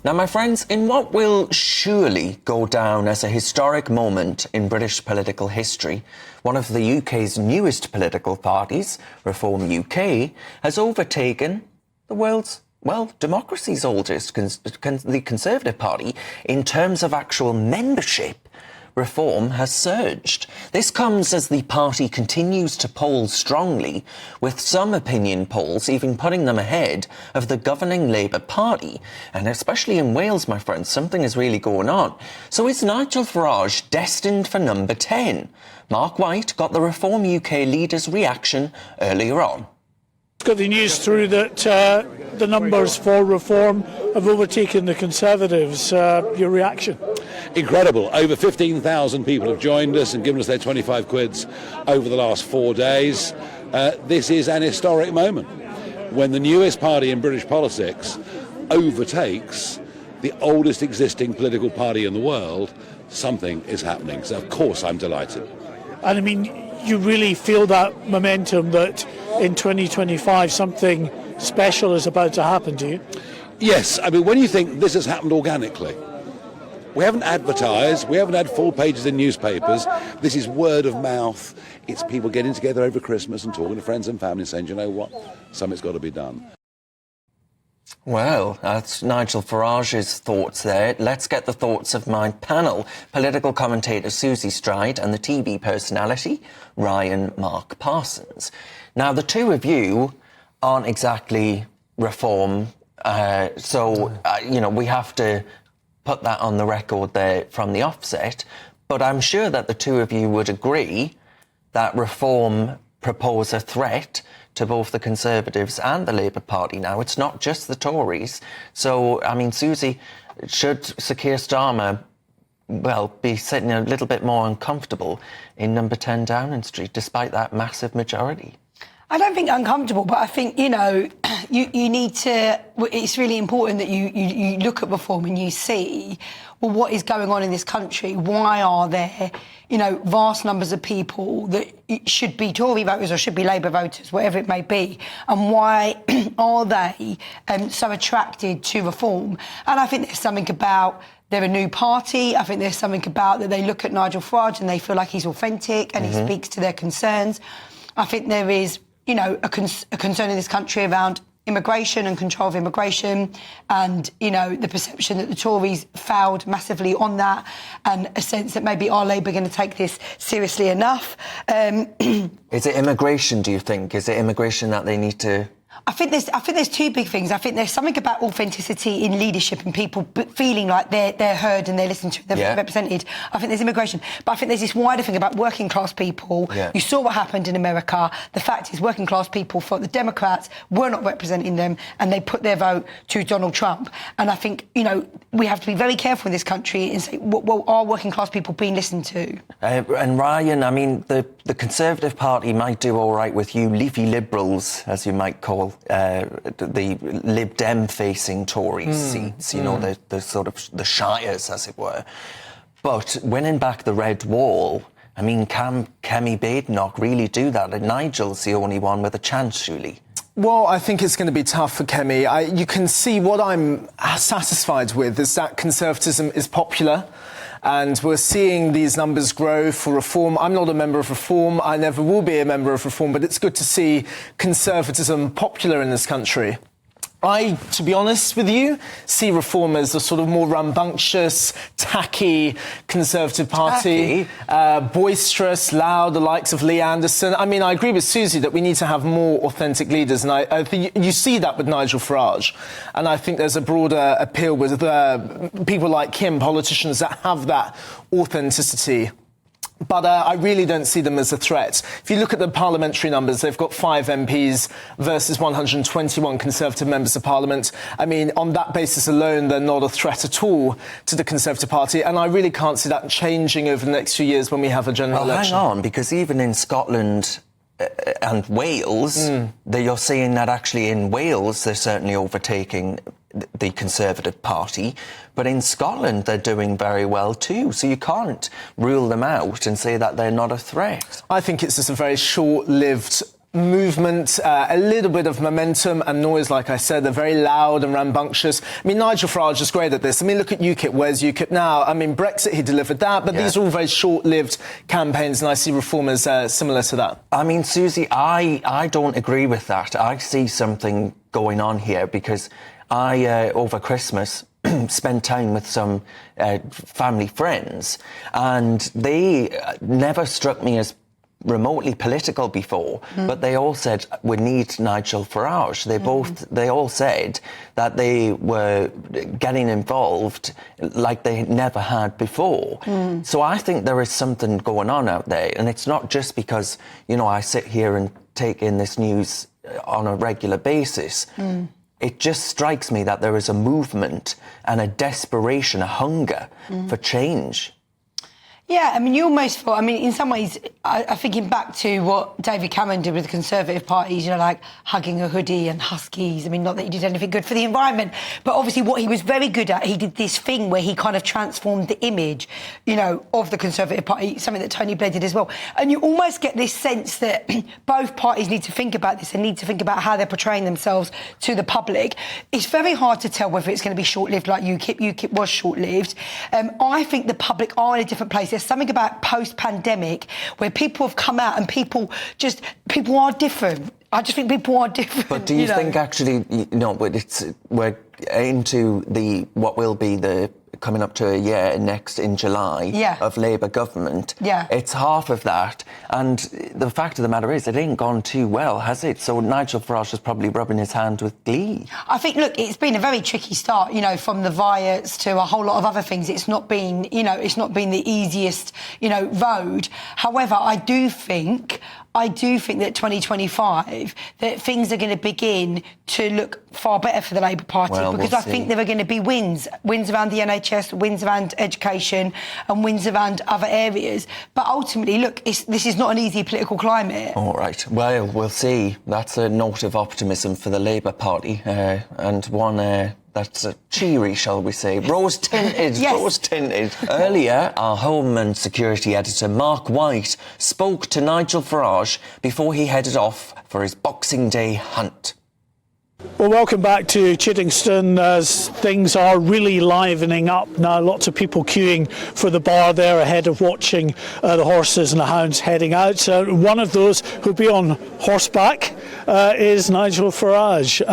Now, my friends, in what will surely go down as a historic moment in British political history, one of the UK's newest political parties, Reform UK, has overtaken the world's, well, democracy's oldest, the Conservative Party, in terms of actual membership. Reform has surged. This comes as the party continues to poll strongly, with some opinion polls even putting them ahead of the governing Labour Party. And especially in Wales, my friends, something is really going on. So is Nigel Farage destined for number 10? Mark White got the Reform UK leader's reaction earlier on. Got the news through that the numbers for Reform have overtaken the Conservatives. Your reaction? Incredible. Over 15,000 people have joined us and given us their 25 quids over the last 4 days. This is an historic moment when the newest party in British politics overtakes the oldest existing political party in the world. Something is happening. So, of course, I'm delighted. And I mean, you really feel that momentum that in 2025 something special is about to happen, do you? Yes, I mean, when you think this has happened organically, we haven't advertised, we haven't had full pages in newspapers, this is word of mouth, it's people getting together over Christmas and talking to friends and family saying, you know what, something's got to be done. Well, that's Nigel Farage's thoughts there. Let's get the thoughts of my panel, political commentator Susie Stride and the TV personality Ryan Mark Parsons. Now, the two of you aren't exactly Reform, you know, we have to put that on the record there from the offset, but I'm sure that the two of you would agree that Reform propose a threat to both the Conservatives and the Labour Party now. It's not just the Tories. So, I mean, Susie, should Sir Keir Starmer, well, be sitting a little bit more uncomfortable in number 10 Downing Street, despite that massive majority? I don't think uncomfortable, but I think, you know, you need to... It's really important that you look at Reform and you see, well, what is going on in this country? Why are there, you know, vast numbers of people that should be Tory voters or should be Labour voters, whatever it may be, and why are they so attracted to Reform? And I think there's something about... They're a new party. I think there's something about that they look at Nigel Farage and they feel like he's authentic and he speaks to their concerns. I think there is, you know, a concern in this country around immigration and control of immigration and, you know, the perception that the Tories failed massively on that and a sense that maybe are Labour going to take this seriously enough. Is it immigration, do you think? Is it immigration that they need to... I think there's two big things. I think there's something about authenticity in leadership and people feeling like they're heard and they're listened to, they're represented. I think there's immigration. But I think there's this wider thing about working class people. Yeah. You saw what happened in America. The fact is working class people thought the Democrats were not representing them and they put their vote to Donald Trump. And I think, you know, we have to be very careful in this country and say, well, are working class people being listened to? And Ryan, I mean, the Conservative Party might do all right with you leafy liberals, as you might call the Lib Dem-facing Tory seats, you know, the sort of the shires, as it were. But winning back the red wall, I mean, can Kemi Badenoch really do that? And Nigel's the only one with a chance, surely. Well, I think it's going to be tough for Kemi. You can see what I'm satisfied with is that Conservatism is popular. And we're seeing these numbers grow for Reform. I'm not a member of Reform. I never will be a member of Reform, but it's good to see Conservatism popular in this country. I, to be honest with you, see Reform as a sort of more rambunctious, tacky Conservative Party. Boisterous, loud, the likes of Lee Anderson. I mean, I agree with Susie that we need to have more authentic leaders, and I think you see that with Nigel Farage. And I think there's a broader appeal with people like him, politicians that have that authenticity. But I really don't see them as a threat. If you look at the parliamentary numbers, they've got 5 MPs versus 121 Conservative members of Parliament. I mean, on that basis alone, they're not a threat at all to the Conservative Party. And I really can't see that changing over the next few years when we have a general election. Hang on, because even in Scotland and Wales, you're seeing that actually in Wales, they're certainly overtaking the Conservative Party, but in Scotland they're doing very well too, so you can't rule them out and say that they're not a threat. I think it's just a very short-lived movement, a little bit of momentum and noise, like I said. They're very loud and rambunctious. I mean, Nigel Farage is great at this. I mean, look at UKIP. Where's UKIP now? I mean, Brexit, he delivered that, but these are all very short-lived campaigns, and I see Reform as similar to that. I mean, Susie, I don't agree with that. I see something going on here because I, over Christmas, spent time with some family friends, and they never struck me as remotely political before, but they all said we need Nigel Farage. They all said that they were getting involved like they never had before. So I think there is something going on out there, and it's not just because, you know, I sit here and take in this news on a regular basis. It just strikes me that there is a movement and a desperation, a hunger for change. Yeah, I mean, you almost feel, I mean, in some ways, I'm thinking back to what David Cameron did with the Conservative parties, you know, like hugging a hoodie and huskies. I mean, not that he did anything good for the environment, but obviously what he was very good at, he did this thing where he kind of transformed the image, you know, of the Conservative Party, something that Tony Blair did as well. And you almost get this sense that both parties need to think about this and need to think about how they're portraying themselves to the public. It's very hard to tell whether it's going to be short-lived like UKIP. UKIP was short-lived. I think the public are in a different place. There's something about post-pandemic where people have come out and people are different. I just think people are different. But do you think actually, you know, we're into what will be the coming up to a year next in July of Labour government. It's half of that, and the fact of the matter is it ain't gone too well, has it? So Nigel Farage is probably rubbing his hand with glee. I think, look, it's been a very tricky start, you know, from the riots to a whole lot of other things. It's not been, you know, it's not been the easiest, you know, road. However, I do think that 2025, that things are going to begin to look far better for the Labour Party, because I think there are going to be wins around the NHS, wins around education and wins around other areas. But ultimately, look, this is not an easy political climate. All right. Well, we'll see. That's a note of optimism for the Labour Party, and one that's cheery, shall we say. Rose-tinted, rose-tinted. Earlier, our Home and Security editor, Mark White, spoke to Nigel Farage before he headed off for his Boxing Day hunt. Well, welcome back to Chiddingstone as things are really livening up now. Lots of people queuing for the bar there ahead of watching the horses and the hounds heading out. One of those who'll be on horseback is Nigel Farage.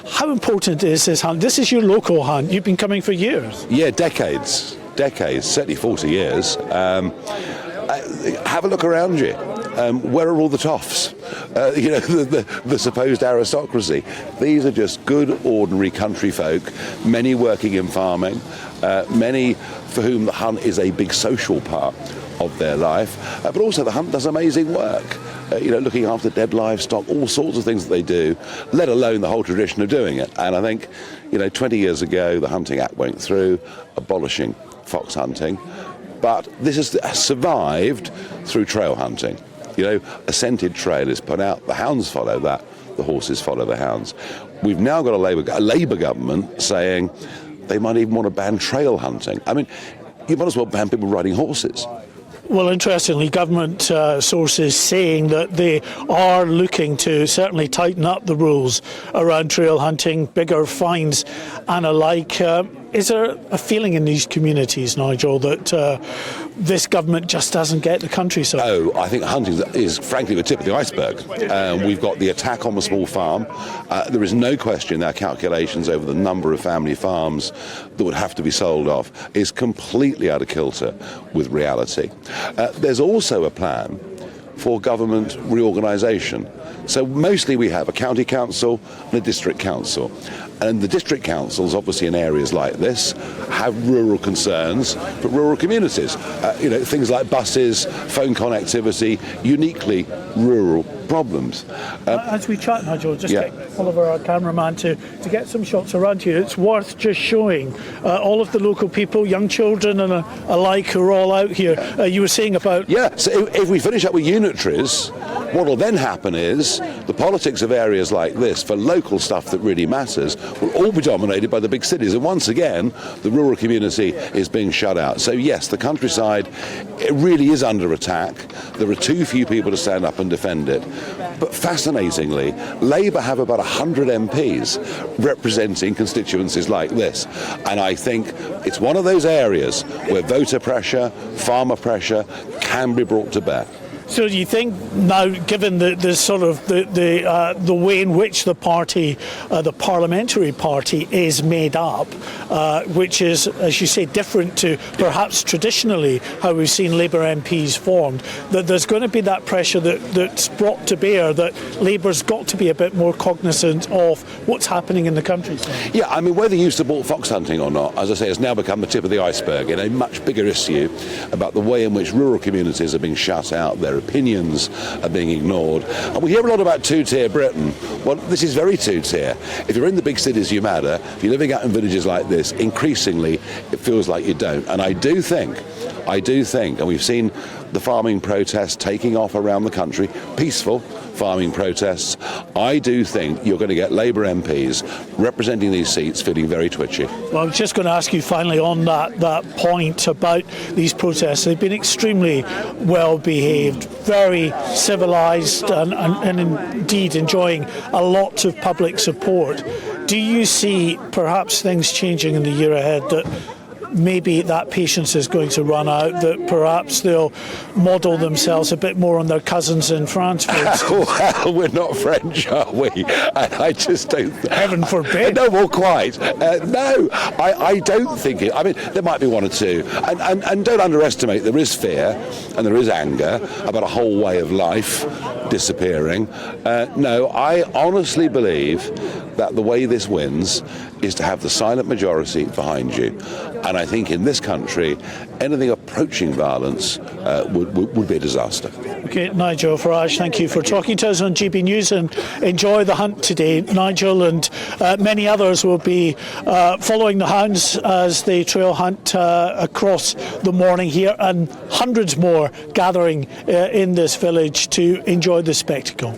How important is this hunt? This is your local hunt. You've been coming for years. Yeah, decades, certainly 40 years. Have a look around you. Where are all the toffs? You know, the supposed aristocracy. These are just good, ordinary country folk, many working in farming, many for whom the hunt is a big social part of their life. But also the hunt does amazing work. You know, looking after dead livestock, all sorts of things that they do, let alone the whole tradition of doing it. And I think, you know, 20 years ago, the Hunting Act went through, abolishing fox hunting. But this has survived through trail hunting. You know, a scented trail is put out, the hounds follow that, the horses follow the hounds. We've now got a Labour government saying they might even want to ban trail hunting. I mean, you might as well ban people riding horses. Well, interestingly, government sources saying that they are looking to certainly tighten up the rules around trail hunting, bigger fines and alike. Is there a feeling in these communities, Nigel, that this government just doesn't get the countryside? Oh, I think hunting is frankly the tip of the iceberg. We've got the attack on the small farm. There is no question their calculations over the number of family farms that would have to be sold off is completely out of kilter with reality. There's also a plan for government reorganisation. So mostly we have a county council and a district council. And the district councils, obviously in areas like this, have rural concerns for rural communities. You know, things like buses, phone connectivity, uniquely rural problems. As we chat, Nigel, just get Oliver, our cameraman, to get some shots around here. It's worth just showing all of the local people, young children and alike, who are all out here. You were saying about... Yeah, so if we finish up with unitaries, What will then happen is the politics of areas like this, for local stuff that really matters, will all be dominated by the big cities. And once again, the rural community is being shut out. So yes, the countryside, it really is under attack. There are too few people to stand up and defend it. But fascinatingly, Labour have about 100 MPs representing constituencies like this. And I think it's one of those areas where voter pressure, farmer pressure can be brought to bear. So do you think now, given the sort of the way in which the party, the parliamentary party, is made up, which is, as you say, different to perhaps traditionally how we've seen Labour MPs formed, that there's going to be that pressure that's brought to bear that Labour's got to be a bit more cognizant of what's happening in the countryside? Yeah, I mean, whether you support fox hunting or not, as I say, has now become the tip of the iceberg in a much bigger issue about the way in which rural communities are being shut out, their opinions are being ignored. And we hear a lot about two-tier Britain. Well, this is very two-tier. If you're in the big cities, you matter. If you're living out in villages like this, increasingly it feels like you don't. And I do think, and we've seen the farming protests taking off around the country, peaceful farming protests. I do think you're going to get Labour MPs representing these seats feeling very twitchy. Well, I was just going to ask you finally on that point about these protests. They've been extremely well behaved, very civilised and indeed enjoying a lot of public support. Do you see perhaps things changing in the year ahead, that maybe that patience is going to run out, that perhaps they'll model themselves a bit more on their cousins in France, for instance? Well, we're not French, are we? And I just don't... Heaven forbid. No, well, quite. No, I don't think it. I mean, there might be one or two. And don't underestimate, there is fear and there is anger about a whole way of life disappearing. No, I honestly believe that the way this wins is to have the silent majority behind you. And I think in this country, anything approaching violence would be a disaster. Okay, Nigel Farage, thank you for talking to us on GB News, and enjoy the hunt today. Nigel and many others will be following the hounds as they trail hunt across the morning here, and hundreds more gathering in this village to enjoy the spectacle.